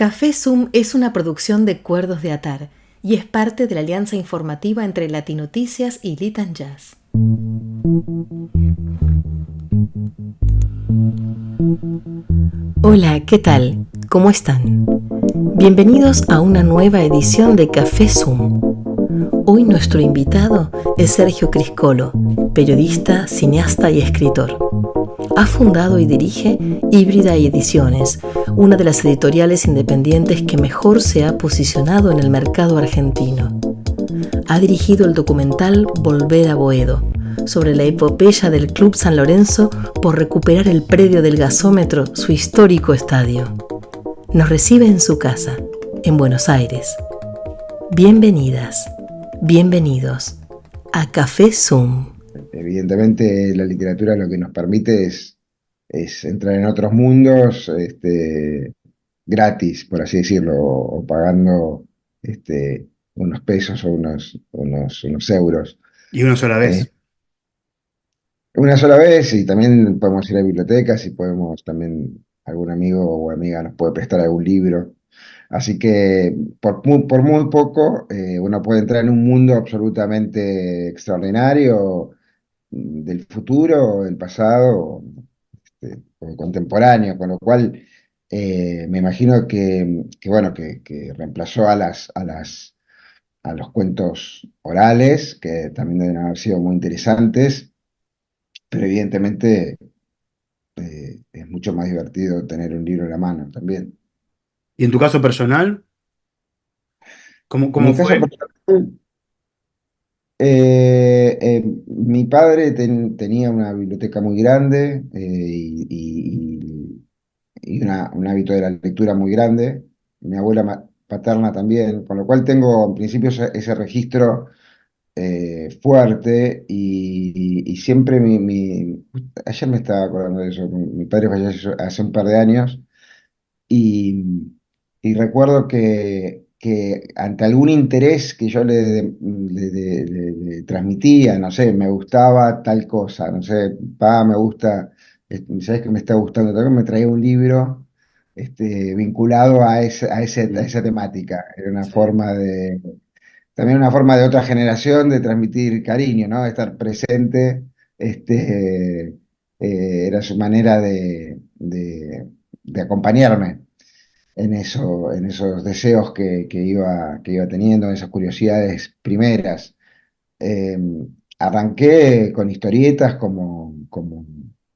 Café Zoom es una producción de Cuerdos de Atar y es parte de la alianza informativa entre Latinoticias y Litan Jazz. Hola, ¿qué tal? ¿Cómo están? Bienvenidos a una nueva edición de Café Zoom. Hoy nuestro invitado es Sergio Criscolo, periodista, cineasta y escritor. Ha fundado y dirige Híbrida Ediciones, una de las editoriales independientes que mejor se ha posicionado en el mercado argentino. Ha dirigido el documental Volver a Boedo, sobre la epopeya del Club San Lorenzo por recuperar el predio del gasómetro, su histórico estadio. Nos recibe en su casa, en Buenos Aires. Bienvenidas, bienvenidos a Café Zoom. Evidentemente la literatura lo que nos permite es entrar en otros mundos gratis, por así decirlo, o pagando unos pesos o unos euros. Y una sola Eh, vez. una sola vez, y también podemos ir a bibliotecas y podemos también, algún amigo o amiga nos puede prestar algún libro. Así que por muy poco uno puede entrar en un mundo absolutamente extraordinario del futuro, del pasado, o contemporáneo, con lo cual me imagino bueno, que reemplazó a los cuentos orales, que también deben haber sido muy interesantes, pero evidentemente es mucho más divertido tener un libro en la mano también. ¿Y en tu caso personal, En cómo mi caso fue? personal, mi padre tenía una biblioteca muy grande y un hábito de la lectura muy grande. Mi abuela paterna también, con lo cual tengo en principio ese registro fuerte y siempre ayer me estaba acordando de eso, mi padre falleció hace un par de años y, y recuerdo que ante algún interés que yo le transmitía, no sé, me gustaba tal cosa, no sé, pa, me gusta, ¿sabes qué me está gustando? También me traía un libro vinculado a Mm, esa temática. Era una sí. forma también una forma de otra generación de transmitir cariño, ¿no? De estar presente, era su manera de acompañarme en esos deseos que iba teniendo, esas curiosidades primeras. Eh, Arranqué con historietas como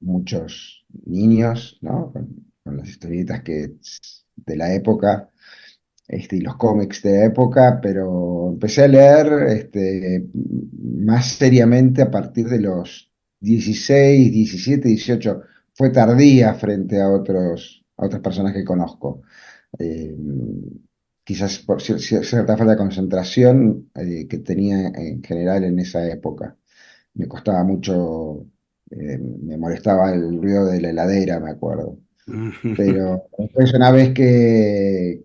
muchos niños, ¿no? Con las historietas de la época, y los cómics de la época, pero empecé a leer más seriamente a partir de los 16, 17, 18. Fue tardía frente a otras personas que conozco. Eh, Quizás por cierta falta de concentración que tenía en general en esa época. Me costaba mucho, me molestaba el ruido de la heladera, me acuerdo. Pero después una vez que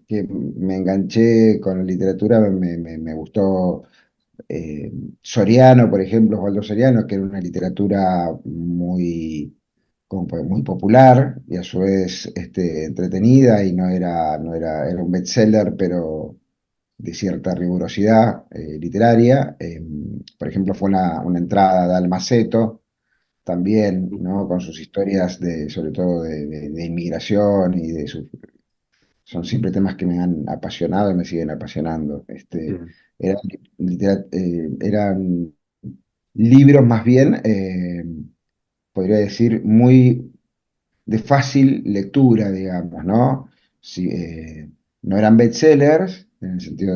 me enganché con la literatura, me gustó Soriano, por ejemplo, Osvaldo Soriano, que era una literatura muy popular y a su vez entretenida y era un bestseller, pero de cierta rigurosidad literaria. Por ejemplo, fue una entrada de Almaceto también, ¿no? Con sus historias sobre todo de inmigración y son siempre temas que me han apasionado y me siguen apasionando. Eran, eran libros más bien, podría decir, muy de fácil lectura, digamos, ¿no? Sí, no eran bestsellers, en el sentido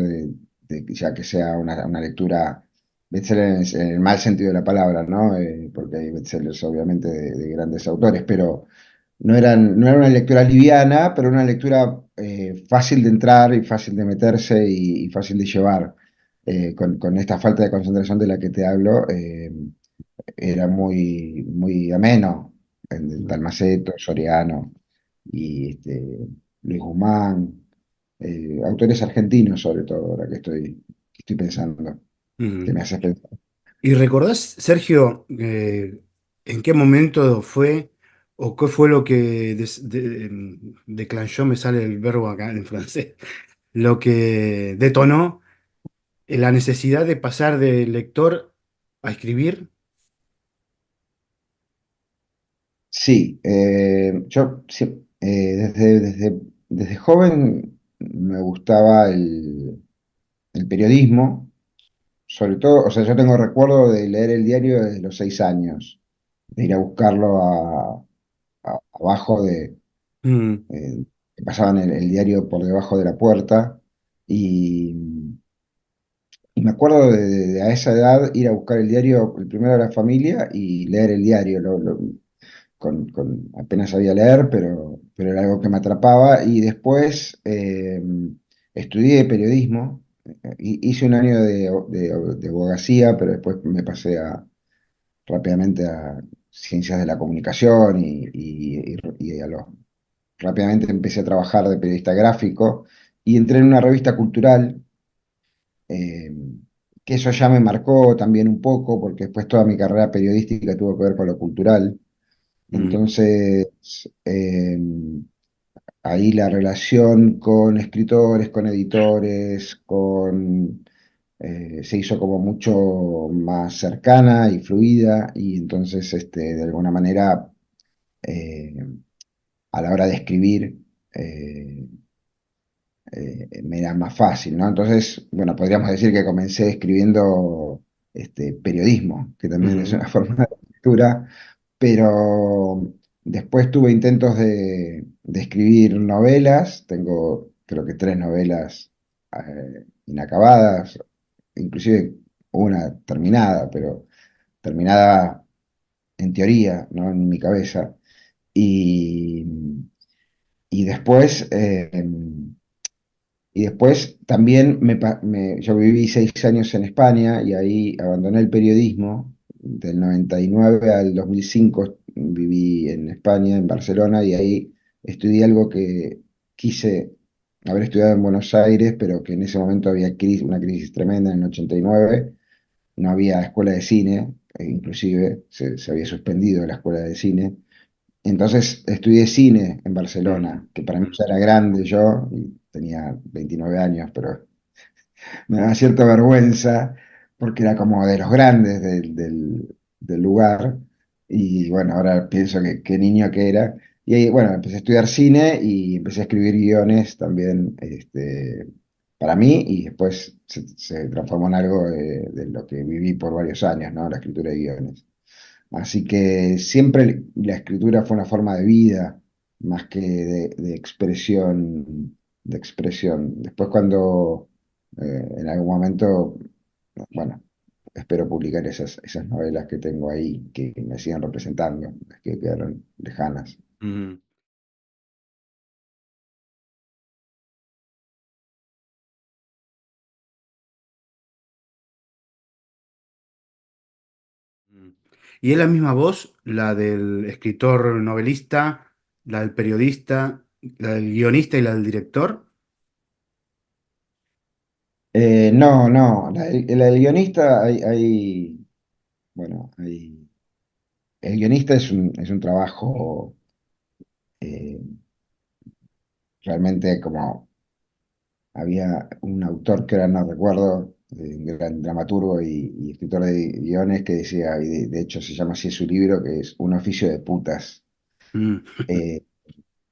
ya que sea una lectura bestseller en el mal sentido de la palabra, ¿no? Porque hay bestsellers obviamente de grandes autores, pero no era una lectura liviana, pero una lectura fácil de entrar y fácil de meterse y fácil de llevar. Con esta falta de concentración de la que te hablo, era muy ameno. El Dalmaceto, Soriano y Luis Guzmán, autores argentinos sobre todo, ahora que estoy pensando, que Mm. me haces pensar. ¿Y recordás, Sergio, en qué momento fue o qué fue lo que declanchó, me sale el verbo acá en francés, lo que detonó la necesidad de pasar de lector a escribir? Sí, yo desde joven me gustaba el periodismo, sobre todo, o sea, yo tengo recuerdo de leer el diario desde los 6 años, de ir a buscarlo abajo Mm, que pasaban el diario por debajo de la puerta y, y me acuerdo de a esa edad ir a buscar el diario, el primero de la familia y leer el diario. Apenas sabía leer, pero era algo que me atrapaba. Y después estudié periodismo, hice un año de abogacía, pero después me pasé rápidamente a ciencias de la comunicación rápidamente empecé a trabajar de periodista gráfico y entré en una revista cultural. eh, que eso ya me marcó también un poco, porque después toda mi carrera periodística tuvo que ver con lo cultural. mm, Entonces, ahí la relación con escritores, con editores, se hizo como mucho más cercana y fluida, y entonces, de alguna manera, eh, a la hora de escribir, eh, me era más fácil, ¿no? Entonces, bueno, podríamos decir que comencé escribiendo periodismo, que también es mm, una forma de escritura, pero después tuve intentos de escribir novelas, tengo creo que 3 novelas inacabadas, inclusive una terminada, pero terminada en teoría, ¿no? En mi cabeza. Y, y después, también yo viví 6 años en España y ahí abandoné el periodismo. Del 99 al 2005 viví en España, en Barcelona, y ahí estudié algo que quise haber estudiado en Buenos Aires, pero que en ese momento había una crisis tremenda en el 89. No había escuela de cine, inclusive se había suspendido la escuela de cine. Entonces estudié cine en mm, Barcelona, que para mí mm, ya era grande yo, y tenía 29 años, pero me daba cierta vergüenza porque era como de los grandes del lugar. Y bueno, ahora pienso que qué niño que era. Y ahí, bueno, empecé a estudiar cine y empecé a escribir guiones también para mí, y después se transformó en algo de lo que viví por varios años, ¿no? La escritura de guiones. Así que siempre la escritura fue una forma de vida más que de expresión. Después cuando en algún momento, bueno, espero publicar esas novelas que tengo ahí, que me sigan representando, las que quedaron lejanas. mm, mm. ¿Y es la misma voz, la del escritor novelista, la del periodista, la del guionista y la del director? No, no, la del guionista bueno, el guionista es un trabajo eh, realmente como había un autor que ahora no recuerdo, un gran dramaturgo y escritor de guiones, que decía, y de hecho se llama así su libro, que es Un oficio de putas. Mm, Eh,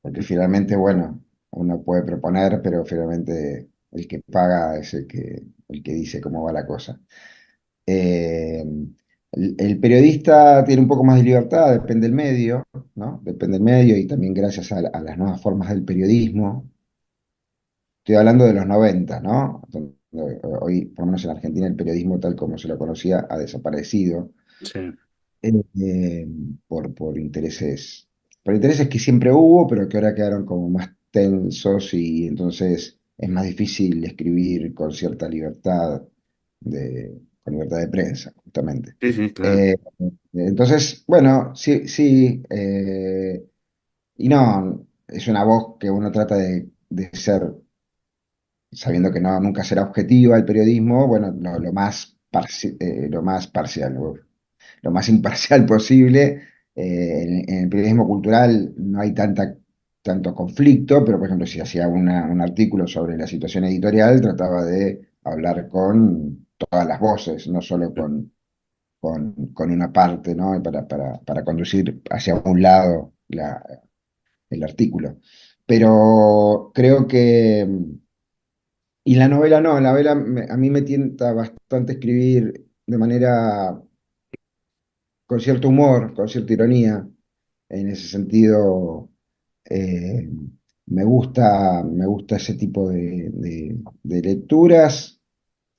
Porque finalmente, bueno, uno puede proponer, pero finalmente el que paga es el que dice cómo va la cosa. Eh, el periodista tiene un poco más de libertad, depende del medio, ¿no? Depende del medio y también gracias a las nuevas formas del periodismo. Estoy hablando de los 90, ¿no? Donde hoy, por lo menos en Argentina, el periodismo tal como se lo conocía ha desaparecido sí, eh, por intereses que siempre hubo, pero que ahora quedaron como más tensos y entonces es más difícil escribir con cierta libertad con libertad de prensa, justamente. sí, sí, claro. Eh, entonces, bueno, sí, sí, y no, es una voz que uno trata de ser sabiendo que no, nunca será objetiva el periodismo, bueno, lo más parcial, lo más imparcial posible, en el periodismo cultural no hay tanto conflicto, pero por ejemplo, si hacía un artículo sobre la situación editorial, trataba de hablar con todas las voces, no solo con una parte, ¿no? Para conducir hacia un lado el artículo. Pero creo que, y la novela no, la novela a mí me tienta bastante escribir de manera, con cierto humor, con cierta ironía. En ese sentido, eh, me gusta ese tipo de lecturas.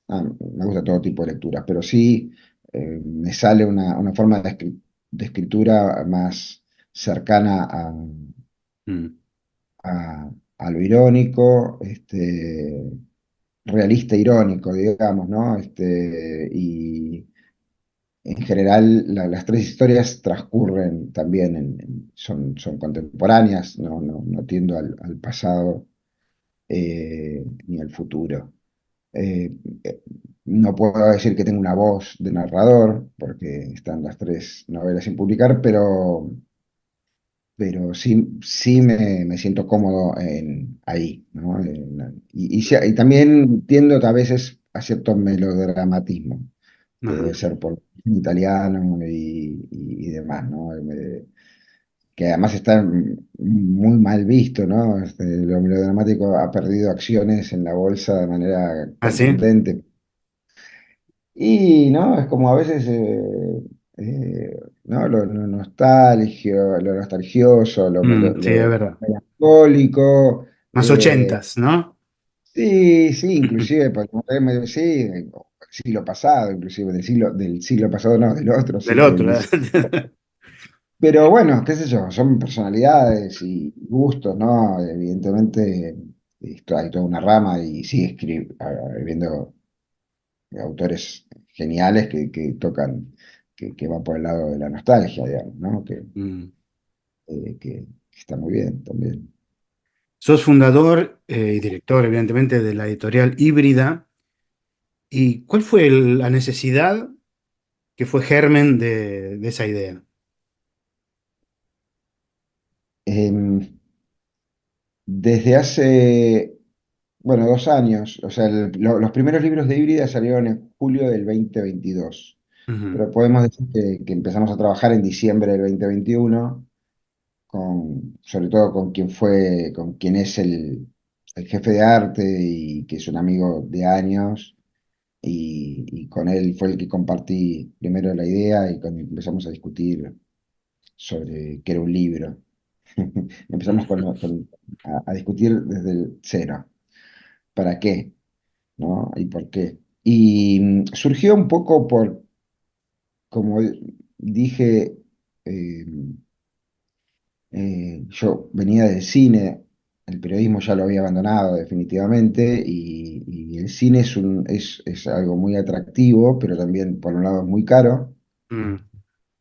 Me gusta todo tipo de lecturas, pero sí me sale una forma de escritura más cercana Mm. a lo irónico, realista irónico, digamos, ¿no? Y en general las tres historias transcurren también, son contemporáneas, no tiendo al pasado ni al futuro. Eh, eh, no puedo decir que tenga una voz de narrador, porque están las tres novelas sin publicar, pero sí me siento cómodo ahí, ¿no? Y también tiendo a veces a cierto melodramatismo, que debe Ajá. ser por italiano y demás, ¿no? Que además está muy mal visto, ¿no? Lo melodramático ha perdido acciones en la bolsa de manera ¿Ah, sí? contundente. Y, ¿no? Es como a veces, ¿no? Lo nostalgio, lo nostalgioso, Sí, es lo verdad. melancólico. Más ochentas, ¿no? Sí, sí, inclusive, sí, siglo pasado, inclusive, del siglo pasado, no, del otro Del siglo, otro. pero bueno, qué sé yo, son personalidades y gustos, ¿no? Evidentemente, hay toda una rama y sigue habiendo autores geniales que tocan, que van por el lado de la nostalgia, digamos, ¿no? Mm. Que está muy bien también. Sos fundador y director, evidentemente, de la editorial Híbrida. ¿Y cuál fue la necesidad que fue germen de esa idea? Em, Desde hace, bueno, 2 años, o sea, los primeros libros de Híbrida salieron en julio del 2022, Ujú. pero podemos decir que empezamos a trabajar en diciembre del 2021, sobre todo con quien es el jefe de arte y que es un amigo de años, y con él fue el que compartí primero la idea y cuando empezamos a discutir sobre qué era un libro. Empezamos a discutir desde el cero. ¿Para qué? ¿No? ¿Y por qué? Y surgió un poco como dije, eh, yo venía del cine, el periodismo ya lo había abandonado definitivamente, y el cine es algo muy atractivo, pero también por un lado es muy caro, Mm.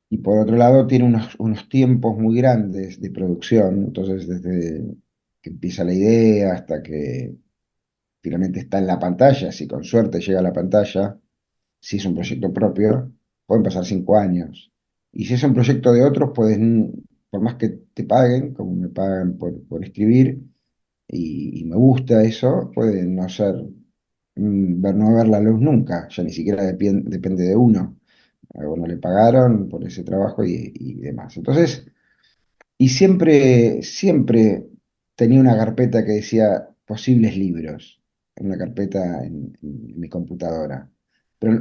y por otro lado tiene unos tiempos muy grandes de producción, entonces desde que empieza la idea hasta que finalmente está en la pantalla, si con suerte llega a la pantalla, si es un proyecto propio, pueden pasar 5 años. Y si es un proyecto de otros, puedes, por más que te paguen, como me pagan por escribir, y me gusta eso, puede no ser, no ver la luz nunca, ya ni siquiera depende de uno. A uno le pagaron por ese trabajo y demás. Entonces, y siempre tenía una carpeta que decía posibles libros, en una carpeta en mi computadora.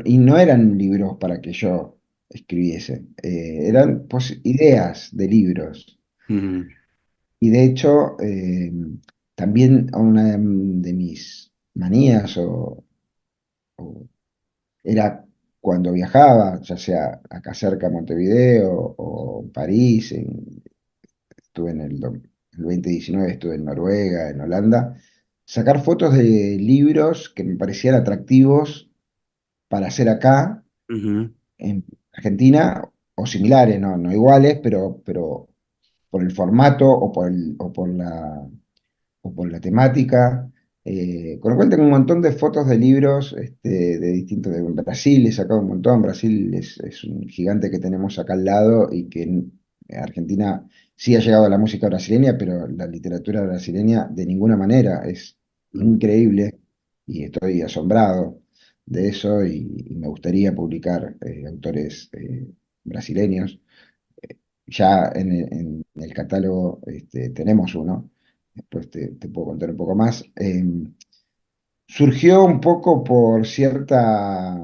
Y no eran libros para que yo escribiese, eran ideas de libros. Mm. Y de hecho, también una de mis manías era cuando viajaba, ya sea acá cerca a Montevideo o París, estuve el 2019 estuve en Noruega, en Holanda, sacar fotos de libros que me parecían atractivos para hacer acá, Ujú. en Argentina, o similares, no iguales, pero por el formato o por la temática. Con lo cual tengo un montón de fotos de libros de distintos, de Brasil, he sacado un montón. Brasil es un gigante que tenemos acá al lado y que Argentina sí ha llegado a la música brasileña, pero la literatura brasileña de ninguna manera es Mm. increíble y estoy asombrado de eso y me gustaría publicar autores brasileños. Ya en el catálogo tenemos uno, después te puedo contar un poco más. Surgió un poco por cierta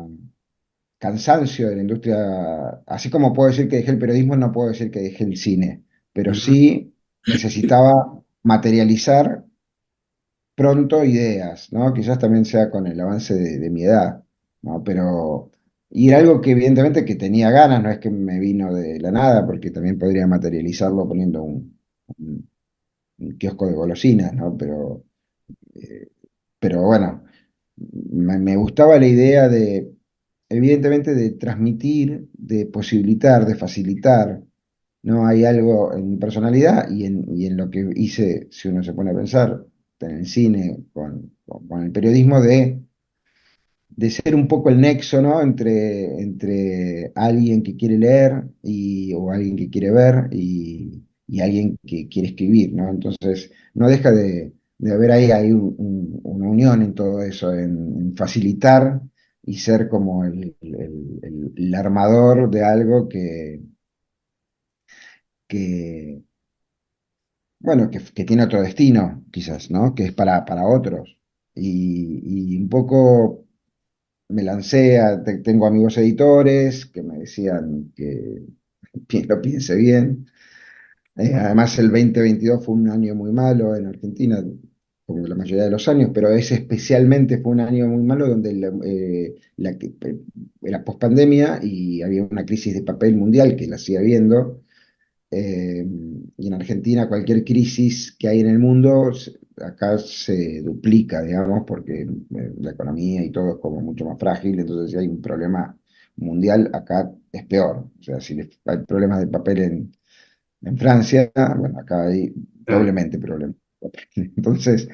cansancio de la industria, así como puedo decir que dejé el periodismo, no puedo decir que dejé el cine, pero Ujú. sí necesitaba materializar pronto ideas, ¿no? Quizás también sea con el avance de mi edad, ¿no? Pero, y era algo que evidentemente que tenía ganas, no es que me vino de la nada, porque también podría materializarlo poniendo un kiosco de golosinas, ¿no? Eh, pero bueno, me gustaba la idea de, evidentemente, de transmitir, de posibilitar, de facilitar, ¿no? Hay algo en mi personalidad y en lo que hice, si uno se pone a pensar, en el cine, con el periodismo, de ser un poco el nexo, ¿no? Entre alguien que quiere leer o alguien que quiere ver y alguien que quiere escribir, ¿no? Entonces, no deja de haber ahí una unión en todo eso, en facilitar y ser como el armador de algo que, bueno, que tiene otro destino, quizás, ¿no? Que es para otros. Y un poco me lancé tengo amigos editores que me decían que lo piense bien. Además, el 2022 fue un año muy malo en Argentina, como la mayoría de los años, pero ese especialmente fue un año muy malo donde era pospandemia y había una crisis de papel mundial que la sigue habiendo. Y en Argentina cualquier crisis que hay en el mundo, acá se duplica, digamos, porque la economía y todo es como mucho más frágil, entonces si hay un problema mundial, acá es peor. O sea, si hay problemas de papel en Francia, bueno, acá hay Claro. doblemente problemas de papel. Entonces,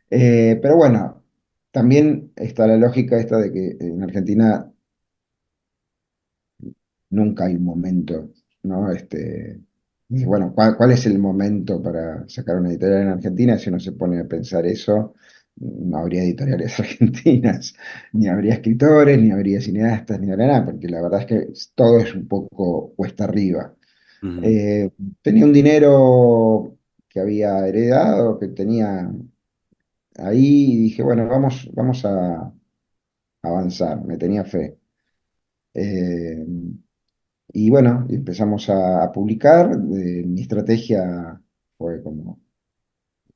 pero bueno, también está la lógica esta de que en Argentina nunca hay un momento, ¿no? Y bueno, ¿cuál es el momento para sacar una editorial en Argentina? Si uno se pone a pensar eso, no habría editoriales argentinas, ni habría escritores, ni habría cineastas, ni habría nada, porque la verdad es que todo es un poco cuesta arriba. Ujú. Eh, Tenía un dinero que había heredado, que tenía ahí, y dije, bueno, vamos a avanzar, me tenía fe. Eh, Y bueno, empezamos a publicar. Mi estrategia fue como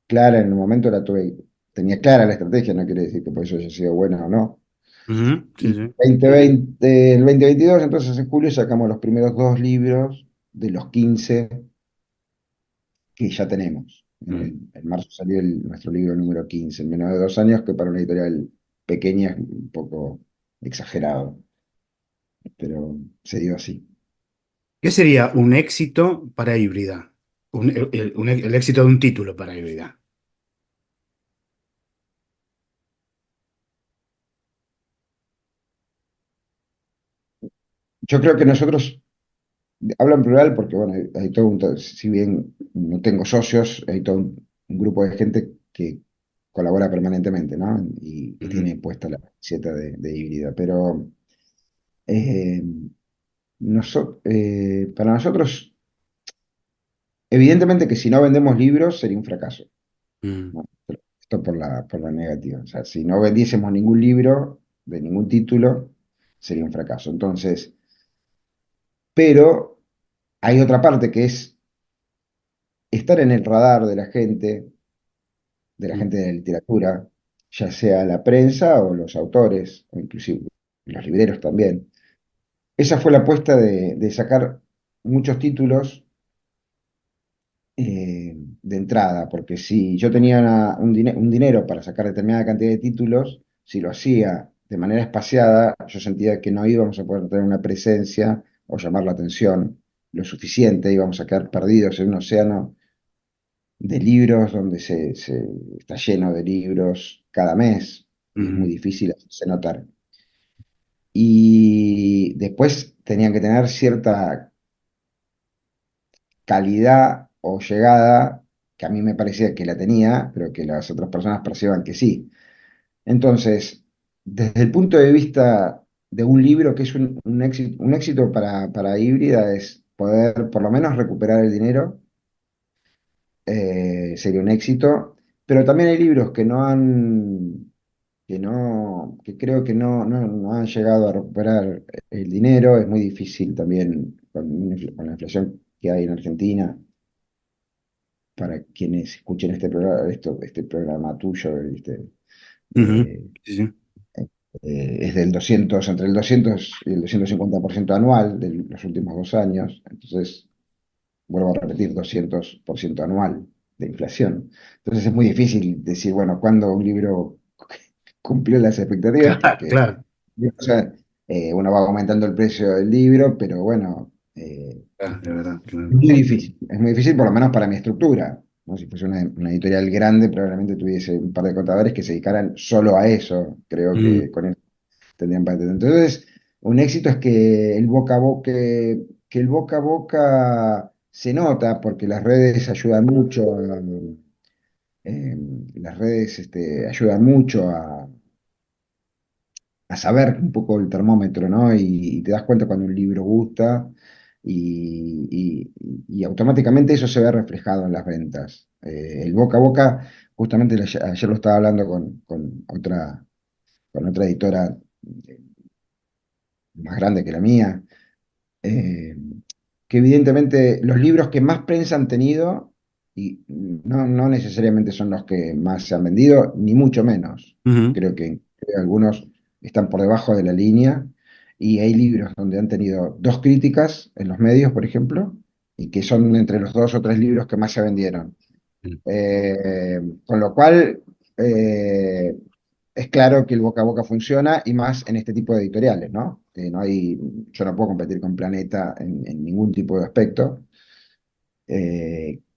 clara en el momento, tenía clara la estrategia, no quiere decir que por eso haya sido buena o no. Ujú. Sí, Y sí. 2020, el 2022, entonces en julio sacamos los primeros dos libros de los 15 que ya tenemos. Mm. En marzo salió nuestro libro número 15 en menos de 2 años, que para una editorial pequeña es un poco exagerado, pero se dio así. ¿Qué sería un éxito para Híbrida? El éxito de un título para Híbrida. Yo creo que nosotros hablo en plural porque, bueno, hay todo si bien no tengo socios, hay todo un grupo de gente que colabora permanentemente, ¿no? Y que Ujú. tiene puesta la camiseta de híbrida. Pero eh, para nosotros, evidentemente que si no vendemos libros sería un fracaso, Mm. ¿no? Pero esto por la negativa. O sea, si no vendiésemos ningún libro de ningún título, sería un fracaso. Entonces, pero hay otra parte que es estar en el radar de la Mm. gente de la literatura, ya sea la prensa o los autores, o inclusive los libreros también. Esa fue la apuesta de sacar muchos títulos de entrada, porque si yo tenía un dinero para sacar determinada cantidad de títulos, si lo hacía de manera espaciada, yo sentía que no íbamos a poder tener una presencia o llamar la atención lo suficiente, íbamos a quedar perdidos en un océano de libros donde está lleno de libros cada mes y es muy Ujú. difícil hacerse notar. Y después tenían que tener cierta calidad o llegada que a mí me parecía que la tenía, pero que las otras personas perciban que sí. Entonces, desde el punto de vista de un libro que es un éxito para Híbrida es poder por lo menos recuperar el dinero, sería un éxito, pero también hay libros que creo que no han llegado a recuperar el dinero. Es muy difícil también con la inflación que hay en Argentina, para quienes escuchen este programa, este programa tuyo, ¿viste? Ujú. Eh, Sí, sí. es del 200, entre el 200 y el 250% anual de los últimos 2 años. Entonces, vuelvo a repetir, 200% anual de inflación. Entonces es muy difícil decir, bueno, cuándo un libro cumplió las expectativas, Claro, porque claro, o sea, uno va aumentando el precio del libro, pero bueno, claro, de verdad, claro. es muy difícil por lo menos para mi estructura, ¿no? Si fuese una editorial grande, probablemente tuviese un par de contadores que se dedicaran solo a eso. Creo Mm, que con eso tendrían patente. Entonces, un éxito es que el boca a boca se nota, porque las redes ayudan mucho, eh, las redes ayudan mucho a saber un poco el termómetro, ¿no? Y te das cuenta cuando un libro gusta, y automáticamente eso se ve reflejado en las ventas. El boca a boca, justamente ayer lo estaba hablando con otra editora más grande que la mía, eh, que evidentemente los libros que más prensa han tenido, y no necesariamente son los que más se han vendido, ni mucho menos. ujú, Creo que algunos están por debajo de la línea, y hay libros donde han tenido dos críticas en los medios, por ejemplo, y que son entre los 2 o 3 libros que más se vendieron. mm, Con lo cual, eh, es claro que el boca a boca funciona, y más en este tipo de editoriales, ¿no? Yo no puedo competir con Planeta en ningún tipo de aspecto.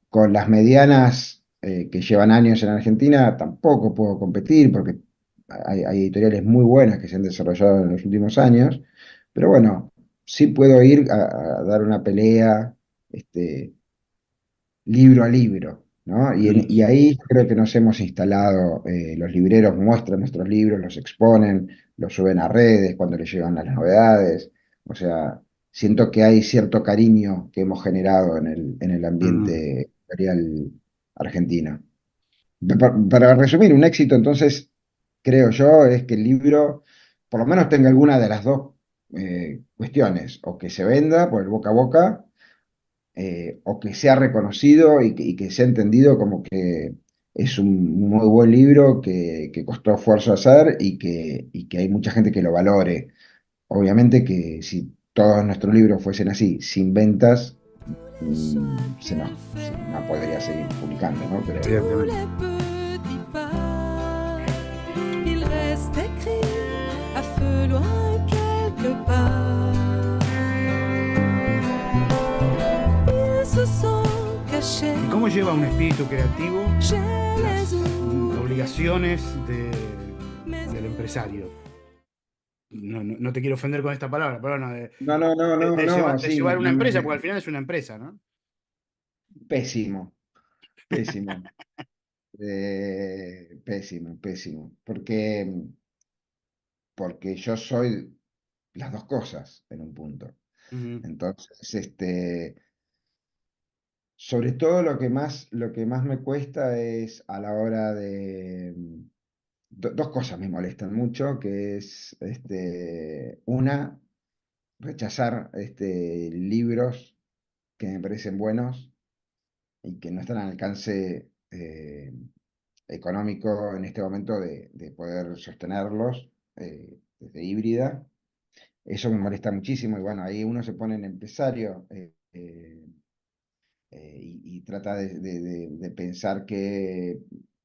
Con las medianas, que llevan años en Argentina, tampoco puedo competir, porque hay editoriales muy buenas que se han desarrollado en los últimos años. Pero bueno, sí puedo ir a dar una pelea, este, libro a libro, ¿no? Y mm, ahí creo que nos hemos instalado. Los libreros muestran nuestros libros, los exponen, los suben a redes cuando les llegan las novedades. O sea, siento que hay cierto cariño que hemos generado en el mm, ambiente editorial argentino. Para resumir, un éxito entonces, creo yo, es que el libro por lo menos tenga alguna de las dos cuestiones: o que se venda por el boca a boca, o que sea reconocido, y que sea entendido como que es un muy buen libro que costó esfuerzo hacer, y que hay mucha gente que lo valore. Obviamente que si todos nuestros libros fuesen así, sin ventas, no podría seguir publicando, ¿no? Pero Tous evidentemente. les petits pas, il reste écrit à feu loin quelque part. Ils se sont cachés ¿Y cómo lleva un espíritu creativo chez las les autres, obligaciones mais del empresario? No te quiero ofender con esta palabra, pero no, no, no, no, no, no, de sí, llevar una no empresa, porque al final es una empresa, ¿no? pésimo, pésimo, pésimo, pésimo, porque yo soy las dos cosas en un punto. Ujú, Entonces, sobre todo lo que más me cuesta es a la hora de... Dos cosas me molestan mucho, que es, una, rechazar libros que me parecen buenos y que no están al alcance económico en este momento de poder sostenerlos, desde Híbrida. Eso me molesta muchísimo, y bueno, ahí uno se pone en empresario, y trata de pensar que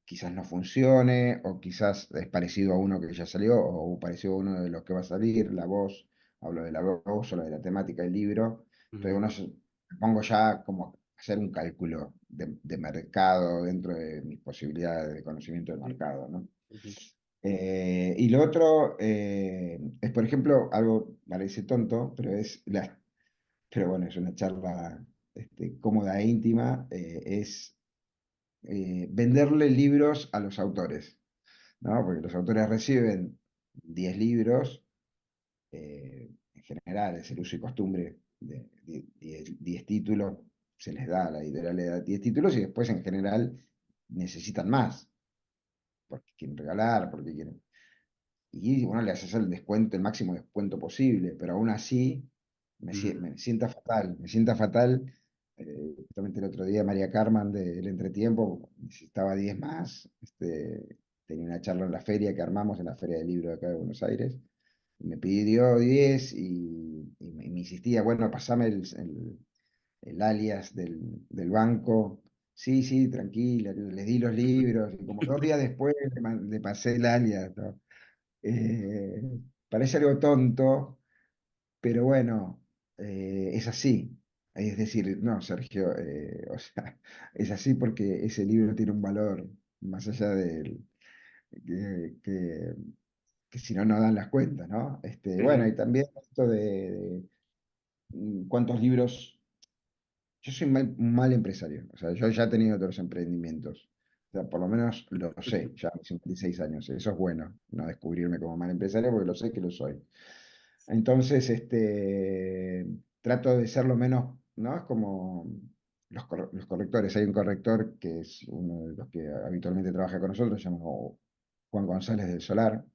quizás no funcione, o quizás es parecido a uno que ya salió, o parecido a uno de los que va a salir, la voz. Hablo de la voz o de la temática del libro. Entonces ujú, me pongo ya como a hacer un cálculo de mercado dentro de mis posibilidades de conocimiento del mercado, ¿no? ujú. Y lo otro, es, por ejemplo, algo parece tonto, pero bueno, es una charla cómoda e íntima, es venderle libros a los autores, ¿no? Porque los autores reciben 10 libros, en general es el uso y costumbre de 10 títulos, se les da, a la editorial le da 10 títulos y después en general necesitan más, porque quieren regalar, porque quieren... Y bueno, le haces el descuento, el máximo descuento posible, pero aún así Mm. me sienta fatal, me sienta fatal. Justamente el otro día María Carmen del Entretiempo necesitaba 10 más, tenía una charla en la feria que armamos, en la Feria del Libro de acá de Buenos Aires, y me pidió 10 y me insistía, bueno, pasame el alias del banco. Sí, sí, tranquila, les di los libros y como 2 días después le pasé el alias, ¿no? Eh, Parece algo tonto, pero bueno, es así. Es decir, no, Sergio, o sea, es así porque ese libro tiene un valor más allá del que, que- que si no, no dan las cuentas, ¿no? Sí, Bueno, sí. y también esto cuántos libros. Yo soy un mal empresario, o sea, yo ya he tenido otros emprendimientos, o sea, por lo menos lo sé, ya a mis 56 años, eso es bueno, no descubrirme como mal empresario porque lo sé que lo soy. Entonces, trato de ser lo menos, ¿no? Es como los correctores, hay un corrector que es uno de los que habitualmente trabaja con nosotros, se llama Juan González del Solar,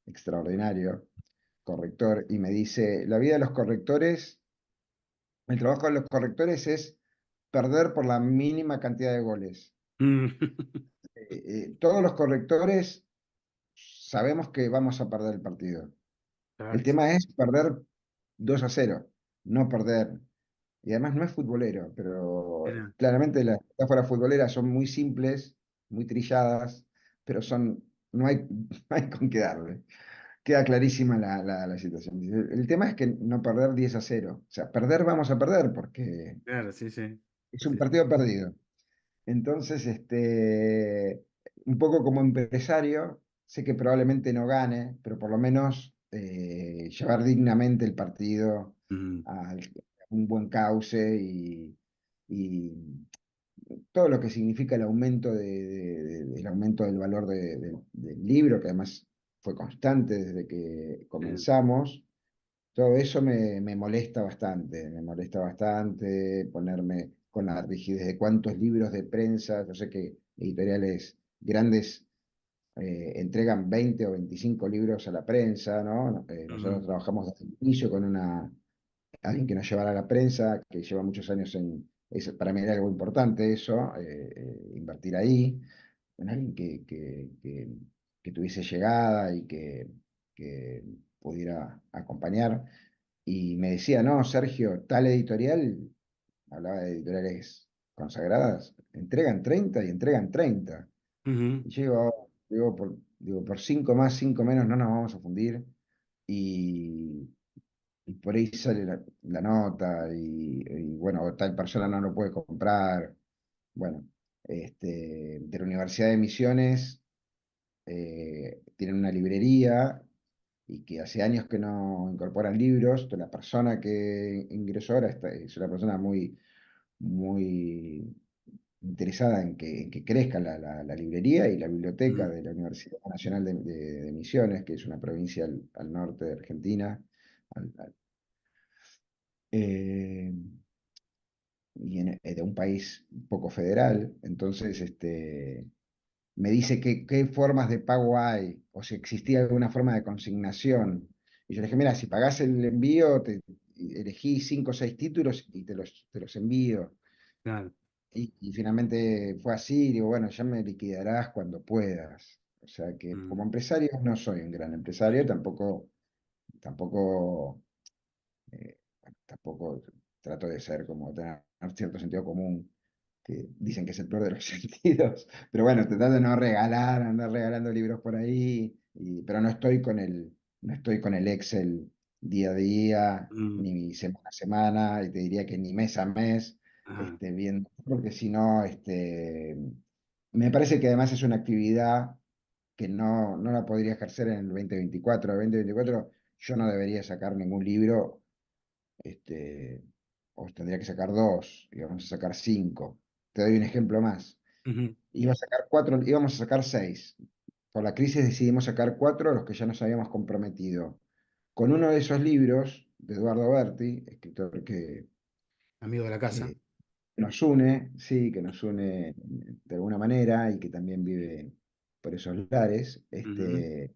extraordinario corrector, y me dice, la vida de los correctores, el trabajo de los correctores es perder por la mínima cantidad de goles. Mm. Todos los correctores sabemos que vamos a perder el partido. El Claro, sí, tema sí. es perder 2-0, no perder. Y además no es futbolero, pero Era, claramente las metáforas futboleras son muy simples, muy trilladas, pero no hay, no hay con qué darle. Queda clarísima la situación. Dice, el tema es que no perder 10-0. O sea, perder vamos a perder porque claro, sí, sí. es un Sí, sí. partido perdido. Entonces, un poco como empresario, sé que probablemente no gane, pero por lo menos llevar dignamente el partido Mm, a un buen cauce y todo lo que significa el aumento el aumento del valor del libro, que además fue constante desde que sí. comenzamos. Todo eso me molesta bastante ponerme con la rigidez de cuántos libros de prensa, yo sé que editoriales grandes entregan 20 o 25 libros a la prensa, ¿no? Nosotros Mm, trabajamos desde el inicio con alguien que nos llevara a la prensa, que lleva muchos años para mí era algo importante eso, invertir ahí, en alguien que tuviese llegada y que pudiera acompañar. Y me decía, no, Sergio, tal editorial, hablaba de editoriales consagradas, entregan 30 y entregan 30. ujú, Y yo digo, por 5 más, 5 menos no nos vamos a fundir. Y, y por ahí sale la nota y bueno, tal persona no lo puede comprar. Bueno, de la Universidad de Misiones tienen una librería y que hace años que no incorporan libros. Entonces, la persona que ingresó ahora es una persona muy, muy interesada en que crezca la librería y la biblioteca mm, de la Universidad Nacional de Misiones, que es una provincia al norte de Argentina, al- al- eh, y de un país poco federal. Entonces, me dice qué formas de pago hay, o si existía alguna forma de consignación. Y yo le dije, mira, si pagás el envío, elegí 5 o 6 títulos y te los envío. claro. Y finalmente fue así, digo, bueno, ya me liquidarás cuando puedas. O sea que como Mm, empresario no soy un gran empresario, tampoco, tampoco trato de ser como tener cierto sentido común, que dicen que es el peor de los sentidos, pero bueno, tratar de no regalar, andar regalando libros por ahí, pero no estoy con el Excel día a día, mm, ni semana a semana, y te diría que ni mes a mes, ajá, viendo, porque si no, me parece que además es una actividad que no la podría ejercer en el 2024. El 2024 yo no debería sacar ningún libro, este, o tendría que sacar dos, íbamos a sacar cinco. Te doy un ejemplo más. Ujú. Iba a sacar cuatro, íbamos a sacar seis. Por la crisis decidimos sacar cuatro, los que ya nos habíamos comprometido. Con uno de esos libros, de Eduardo Berti, escritor Amigo de la casa. que nos une, sí, que nos une de alguna manera y que también vive por esos lares, Ujú.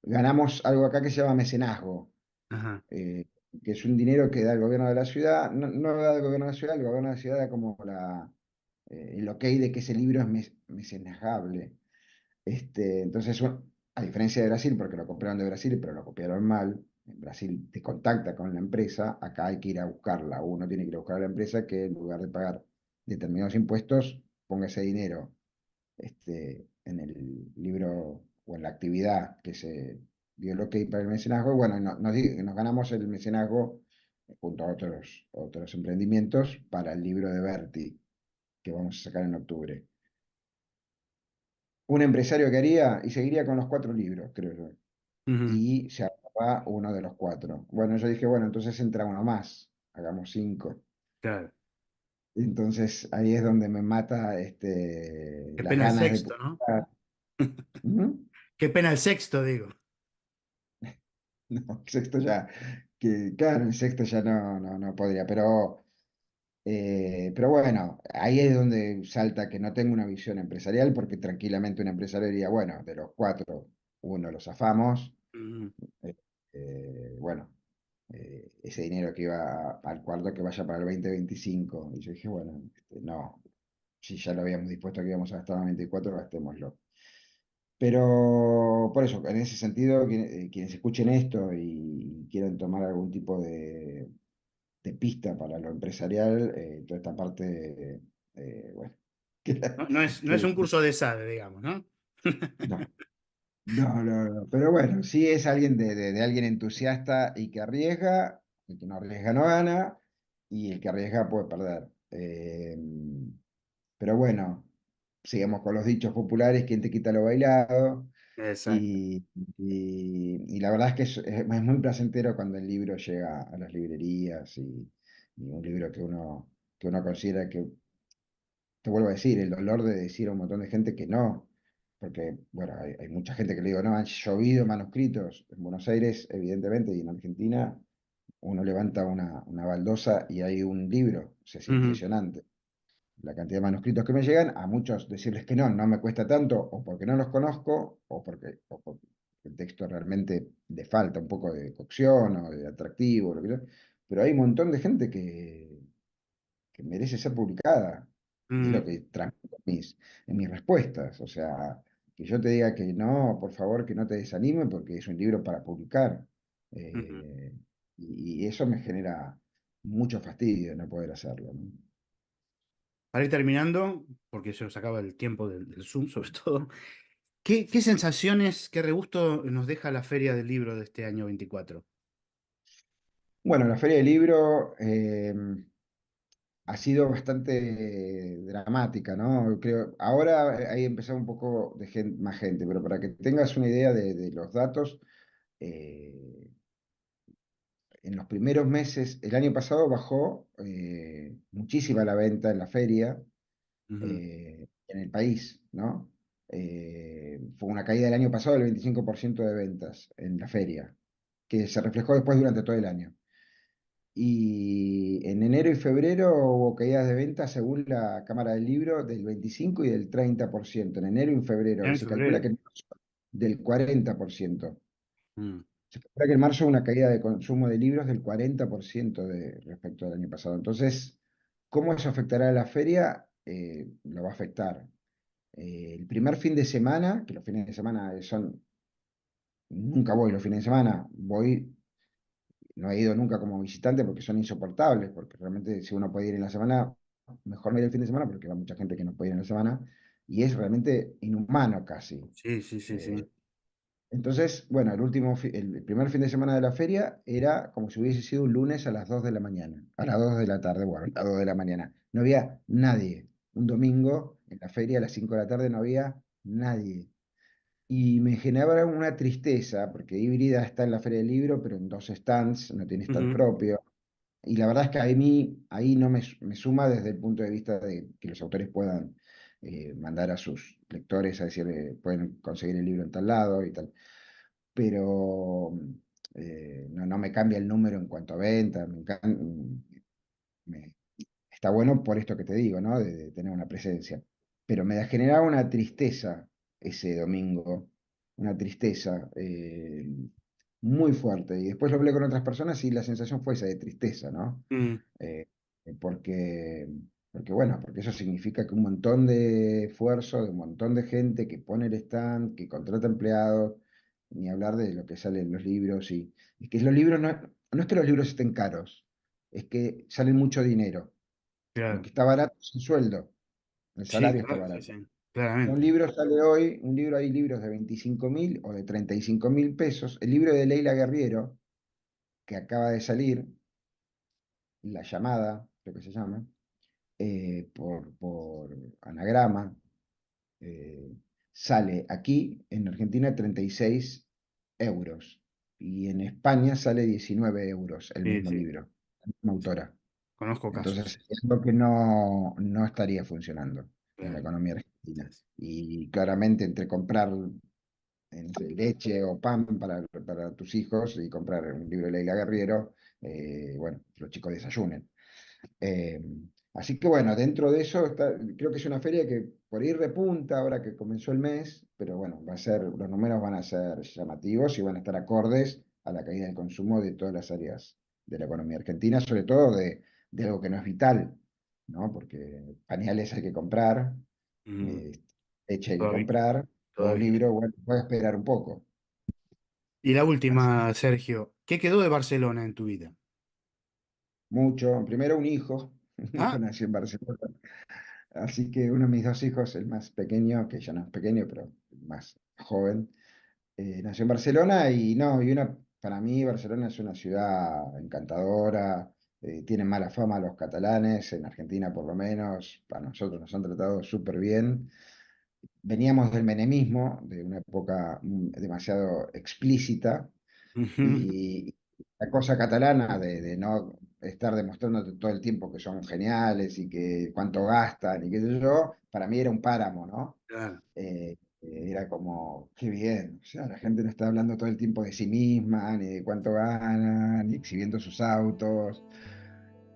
ganamos algo acá que se llama mecenazgo, Ajá. eh, que es un dinero que da el gobierno de la ciudad, no, no lo da el gobierno de la ciudad, el gobierno de la ciudad da como el ok de que ese libro es mecenazgable. Entonces, a diferencia de Brasil, porque lo compraron de Brasil, pero lo copiaron mal, en Brasil te contacta con la empresa, acá hay que ir a buscarla, uno tiene que ir a buscar a la empresa que en lugar de pagar determinados impuestos, ponga ese dinero en el libro o en la actividad que se dio el ok para el mecenazgo. Bueno, nos ganamos el mecenazgo junto a otros emprendimientos para el libro de Berti que vamos a sacar en octubre. Un empresario que haría y seguiría con los cuatro libros, creo yo, Ujú. y se acaba uno de los cuatro. Bueno, yo dije, bueno, entonces entra uno más, hagamos cinco. Claro. Entonces ahí es donde me mata Qué las pena el ganas de sexto, ¿no? publicar. ¿Mm? Qué pena el sexto, digo. No, el sexto ya, que claro, el sexto ya no podría, pero bueno, ahí es donde salta que no tengo una visión empresarial, porque tranquilamente un empresario diría, bueno, de los cuatro, uno lo zafamos, Ujú. eh, bueno, ese dinero que iba al cuarto que vaya para el 2025. Y yo dije, bueno, no, si ya lo habíamos dispuesto que íbamos a gastar en el 24, gastémoslo. Pero por eso, en ese sentido, quienes escuchen esto y quieran tomar algún tipo de pista para lo empresarial, toda esta parte, bueno, que No, no es que un curso de SADE, digamos, ¿no? no, no. Pero bueno, sí es alguien de alguien entusiasta y que arriesga, el que no arriesga no gana, y el que arriesga puede perder. Pero bueno, sigamos con los dichos populares, ¿quién te quita lo bailado? Exacto. Y la verdad es que es muy placentero cuando el libro llega a las librerías y un libro que uno considera que, te vuelvo a decir, el dolor de decir a un montón de gente que no, porque, bueno, hay mucha gente que le digo, no, han llovido manuscritos en Buenos Aires, evidentemente, y en Argentina uno levanta una baldosa y hay un libro, o sea, es Ujú. impresionante la cantidad de manuscritos que me llegan, a muchos decirles que no me cuesta tanto, o porque no los conozco, o porque el texto realmente le falta un poco de cocción o de atractivo, lo que sea. Pero hay un montón de gente que merece ser publicada. Y es lo Mm. que transmito en mis respuestas. O sea, que yo te diga que no, por favor, que no te desanime, porque es un libro para publicar. Ujú. Eh, y eso me genera mucho fastidio no poder hacerlo, ¿no? Para ir terminando, porque se nos acaba el tiempo del Zoom, sobre todo, ¿qué sensaciones, qué regusto nos deja la Feria del Libro de este año 24? Bueno, la Feria del Libro ha sido bastante dramática, ¿no? Creo, ahora hay empezado un poco de más gente, pero para que tengas una idea de los datos, eh, en los primeros meses, el año pasado bajó muchísima la venta en la feria Ujú. en el país, ¿no? Fue una caída el año pasado del 25% de ventas en la feria, que se reflejó después durante todo el año. Y en enero y febrero hubo caídas de ventas según la Cámara del Libro del 25 y del 30% en enero y en febrero. Y En se calcula febrero. que del 40%. Mm. Se calcula que en marzo hubo una caída de consumo de libros del 40% respecto al año pasado. Entonces, ¿cómo eso afectará a la feria? Lo va a afectar. El primer fin de semana, que los fines de semana nunca voy los fines de semana, no he ido nunca como visitante porque son insoportables, porque realmente si uno puede ir en la semana, mejor no ir el fin de semana porque va mucha gente que no puede ir en la semana y es realmente inhumano casi. Sí, sí, sí, Eh, sí. entonces, bueno, el primer fin de semana de la feria era como si hubiese sido un lunes a las 2 de la mañana, a las 2 de la tarde, bueno, a las 2 de la mañana. No había nadie. Un domingo en la feria a las 5 de la tarde no había nadie. Y me generaba una tristeza, porque Híbrida está en la Feria del Libro, pero en dos stands, no tiene stand Ujú. propio. Y la verdad es que a mí ahí no me suma desde el punto de vista de que los autores puedan mandar a sus lectores a decirle, pueden conseguir el libro en tal lado y tal. Pero no me cambia el número en cuanto a venta. Me- Está bueno por esto que te digo, ¿no? De tener una presencia. Pero me generaba una tristeza ese domingo, una tristeza muy fuerte. Y después lo hablé con otras personas y la sensación fue esa de tristeza, ¿no? Mm, Eh, porque, bueno, porque eso significa que un montón de esfuerzo, de un montón de gente que pone el stand, que contrata empleados, ni hablar de lo que sale en los libros. Y que los libros no es que los libros estén caros, es que salen mucho dinero. Lo claro. que está barato es el sueldo, el Sí, salario está claro, sí, barato. sí, Un claramente. libro sale hoy, hay libros de 25.000 o de 35.000 pesos. El libro de Leila Guerriero, que acaba de salir, La Llamada, creo que se llama, por anagrama, eh, sale aquí en Argentina 36 euros y en España sale 19 euros el Sí, mismo sí, libro, la misma sí. autora. Conozco casos, Entonces, sí, es lo que no estaría funcionando en la claro. economía Sí, argentina. sí. Y claramente entre comprar leche o pan para tus hijos y comprar un libro de Leila Guerriero, bueno, los chicos desayunen. Eh, Así que bueno, dentro de eso creo que es una feria que por ahí repunta ahora que comenzó el mes, pero bueno, los números van a ser llamativos y van a estar acordes a la caída del consumo de todas las áreas de la economía argentina, sobre todo de algo que no es vital, ¿no? Porque pañales hay que comprar, Mm, eh, leche hay que todavía, comprar, los todavía. libros, bueno, puede esperar un poco. Y la Así, última, Sergio, ¿qué quedó de Barcelona en tu vida? mucho. Primero un hijo Ah, nació en Barcelona. Así que uno de mis dos hijos, el más pequeño, que ya no es pequeño, pero el más joven, nació en Barcelona y no, para mí Barcelona es una ciudad encantadora, tienen mala fama los catalanes, en Argentina por lo menos, a nosotros nos han tratado súper bien. Veníamos del menemismo, de una época demasiado explícita, ujú, y la cosa catalana de no estar demostrándote todo el tiempo que son geniales y que cuánto gastan y qué sé yo, para mí era un páramo, ¿no? claro. Era como, qué bien, o sea, la gente no está hablando todo el tiempo de sí misma, ni de cuánto ganan, ni exhibiendo sus autos.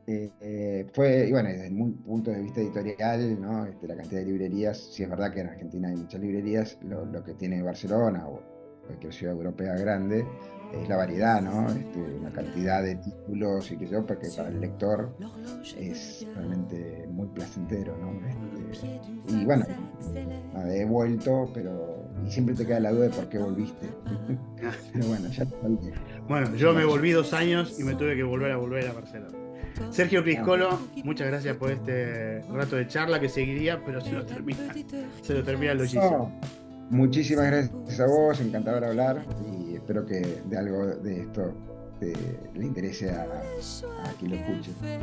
Y bueno, desde un punto de vista editorial, ¿no? La cantidad de librerías, si es verdad que en Argentina hay muchas librerías, lo que tiene Barcelona o cualquier ciudad europea grande es la variedad, ¿no? La cantidad de títulos y qué sé yo, porque para el lector L'horloge es derrière realmente muy placentero, ¿no? Mm. le pied d'une Y femme bueno, s'accélère. nada, he vuelto, y Le siempre te queda train la duda de est por qué en volviste. retard. Pero bueno, ya te salvé. Bueno, yo Ya me pasó. volví 2 años y me tuve que volver a Barcelona. Sergio Ah, Criscolo, muchas gracias por este rato de charla que seguiría, pero se lo termina el hoyizo. no, muchísimas Se gracias a pose vos, avec encantador hablar y lui. espero que de algo de esto le interese Les a choix quien lo qu'elle escuche. Te fait,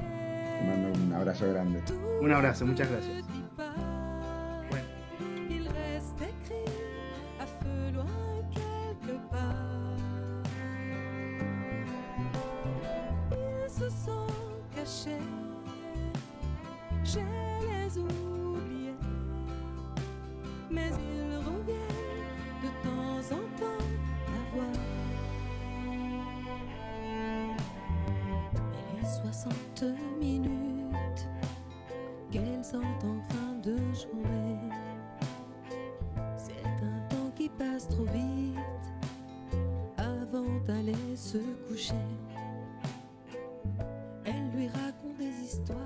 mando un abrazo grande. tout Un ne abrazo, muchas le gracias. dit pas. Bueno, Il reste écrit à feu loin quelque part. Ils se sont cachés, je les oubliais, mais ils reviennent de temps en temps la voir. Et les 60 minutes qu'elles ont en fin de journée, c'est un temps qui passe trop vite avant d'aller se coucher. Elle lui raconte des histoires